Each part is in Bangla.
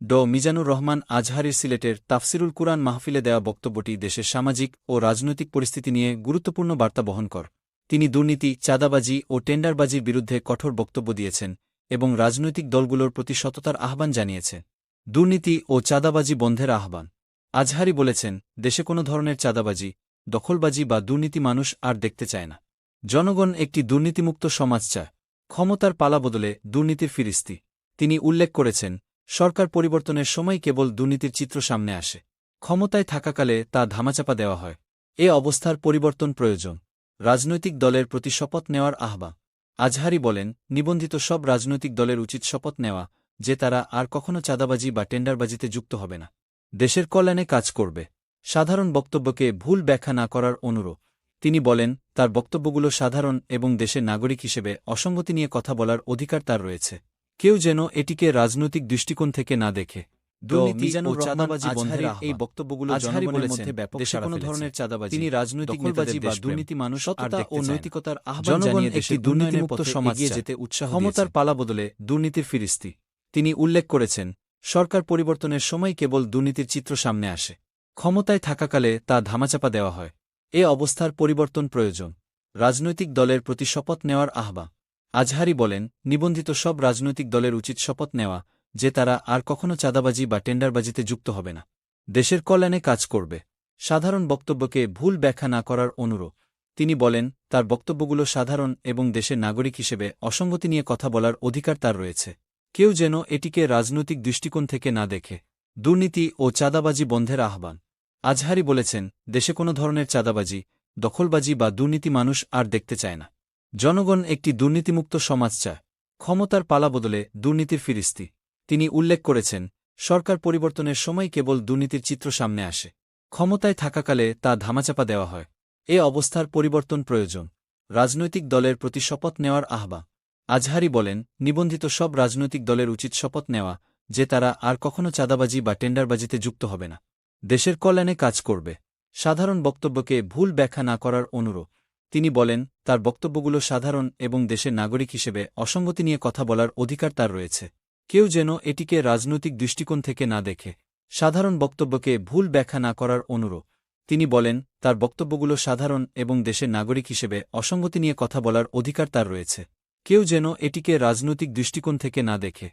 মিজানুর রহমান আজহারীর সিলেটের তাফসিরুল কুরআন মাহফিলে দেওয়া বক্তব্যটি দেশের সামাজিক ও রাজনৈতিক পরিস্থিতি নিয়ে গুরুত্বপূর্ণ বার্তা বহন কর। তিনি দুর্নীতি, চাঁদাবাজি ও টেন্ডারবাজির বিরুদ্ধে কঠোর বক্তব্য দিয়েছেন এবং রাজনৈতিক দলগুলোর প্রতি সততার আহ্বান জানিয়েছে। দুর্নীতি ও চাঁদাবাজি বন্ধের আহ্বান। আজহারী বলেছেন, দেশে কোনো ধরনের চাঁদাবাজি, দখলবাজি বা দুর্নীতি মানুষ আর দেখতে চায় না। জনগণ একটি দুর্নীতিমুক্ত সমাজ চায়। ক্ষমতার পালা বদলে দুর্নীতির ফিরিস্তি। তিনি উল্লেখ করেছেন, সরকার পরিবর্তনের সময় কেবল দুর্নীতির চিত্র সামনে আসে। ক্ষমতায় থাকাকালে তা ধামাচাপা দেওয়া হয়। এ অবস্থার পরিবর্তন প্রয়োজন। রাজনৈতিক দলের প্রতি শপথ নেওয়ার আহ্বান। আজহারী বলেন, নিবন্ধিত সব রাজনৈতিক দলের উচিত শপথ নেওয়া যে তারা আর কখনো চাঁদাবাজি বা টেন্ডারবাজিতে যুক্ত হবে না। দেশের কল্যাণে কাজ করবে। সাধারণ বক্তব্যকে ভুল ব্যাখ্যা না করার অনুরোধ। তিনি বলেন, তার বক্তব্যগুলো সাধারণ এবং দেশের নাগরিক হিসেবে অসঙ্গতি নিয়ে কথা বলার অধিকার তার রয়েছে। কেউ যেন এটিকে রাজনৈতিক দৃষ্টিকোণ থেকে না দেখে। দুর্নীতি ও চাঁদাবাজি বন্ধের এই বক্তব্যগুলো জনগণের মধ্যে ব্যাপক দেশে কোনো ধরনের চাঁদাবাজি, তিনি রাজনৈতিক নেতাদের বা দুর্নীতি মানুষ সততা ও নৈতিকতার আহ্বান জানিয়ে একটি দুর্নীতিমুক্ত সমাজ এগিয়ে যেতে উৎসাহ ক্ষমতার পালা বদলে দুর্নীতির ফিরিস্তি। তিনি উল্লেখ করেছেন, সরকার পরিবর্তনের সময় কেবল দুর্নীতির চিত্র সামনে আসে। ক্ষমতায় থাকাকালে তা ধামাচাপা দেওয়া হয়। এ অবস্থার পরিবর্তন প্রয়োজন। রাজনৈতিক দলের প্রতি শপথ নেওয়ার আহ্বান। আজহারী বলেন, নিবন্ধিত সব রাজনৈতিক দলের উচিত শপথ নেওয়া যে তারা আর কখনো চাঁদাবাজি বা টেন্ডারবাজিতে যুক্ত হবে না। দেশের কল্যাণে কাজ করবে। সাধারণ বক্তব্যকে ভুল ব্যাখ্যা না করার অনুরোধ। তিনি বলেন, তার বক্তব্যগুলো সাধারণ এবং দেশের নাগরিক হিসেবে অসঙ্গতি নিয়ে কথা বলার অধিকার তার রয়েছে। কেউ যেন এটিকে রাজনৈতিক দৃষ্টিকোণ থেকে না দেখে। দুর্নীতি ও চাঁদাবাজি বন্ধের আহ্বান। আজহারী বলেছেন, দেশে কোনো ধরনের চাঁদাবাজি, দখলবাজি বা দুর্নীতি মানুষ আর দেখতে চায় না। জনগণ একটি দুর্নীতিমুক্ত সমাজ চায়। ক্ষমতার পালা বদলে দুর্নীতির ফিরিস্তি। তিনি উল্লেখ করেছেন, সরকার পরিবর্তনের সময় কেবল দুর্নীতির চিত্র সামনে আসে। ক্ষমতায় থাকাকালে তা ধামাচাপা দেওয়া হয়। এ অবস্থার পরিবর্তন প্রয়োজন। রাজনৈতিক দলের প্রতি শপথ নেওয়ার আহ্বান। আজহারী বলেন, নিবন্ধিত সব রাজনৈতিক দলের উচিত শপথ নেওয়া যে তারা আর কখনো চাঁদাবাজি বা টেন্ডারবাজিতে যুক্ত হবে না। দেশের কল্যাণে কাজ করবে। সাধারণ বক্তব্যকে ভুল ব্যাখ্যা না করার অনুরোধ। তিনি বলেন, তার বক্তব্যগুলো সাধারণ এবং দেশের নাগরিক হিসেবে অসঙ্গতি নিয়ে কথা বলার অধিকার তার রয়েছে। কেউ যেন এটিকে রাজনৈতিক দৃষ্টিকোণ থেকে না দেখে। সাধারণ বক্তব্যকে ভুল ব্যাখ্যা না করার অনুরোধ। তিনি বলেন, তার বক্তব্যগুলো সাধারণ এবং দেশের নাগরিক হিসেবে অসঙ্গতি নিয়ে কথা বলার অধিকার তার রয়েছে। কেউ যেন এটিকে রাজনৈতিক দৃষ্টিকোণ থেকে না দেখে।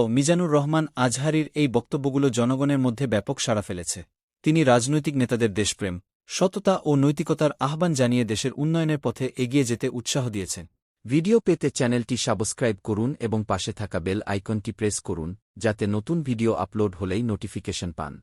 মিজানুর রহমান আজহারীর এই বক্তব্যগুলো জনগণের মধ্যে ব্যাপক সাড়া ফেলেছে। তিনি রাজনৈতিক নেতাদের দেশপ্রেম, সততা ও নৈতিকতার আহ্বান জানিয়ে দেশের উন্নয়নের পথে এগিয়ে যেতে উৎসাহ দিয়েছেন। ভিডিও পেতে চ্যানেলটি সাবস্ক্রাইব করুন এবং পাশে থাকা বেল আইকনটি প্রেস করুন, যাতে নতুন ভিডিও আপলোড হলেই নোটিফিকেশন পান।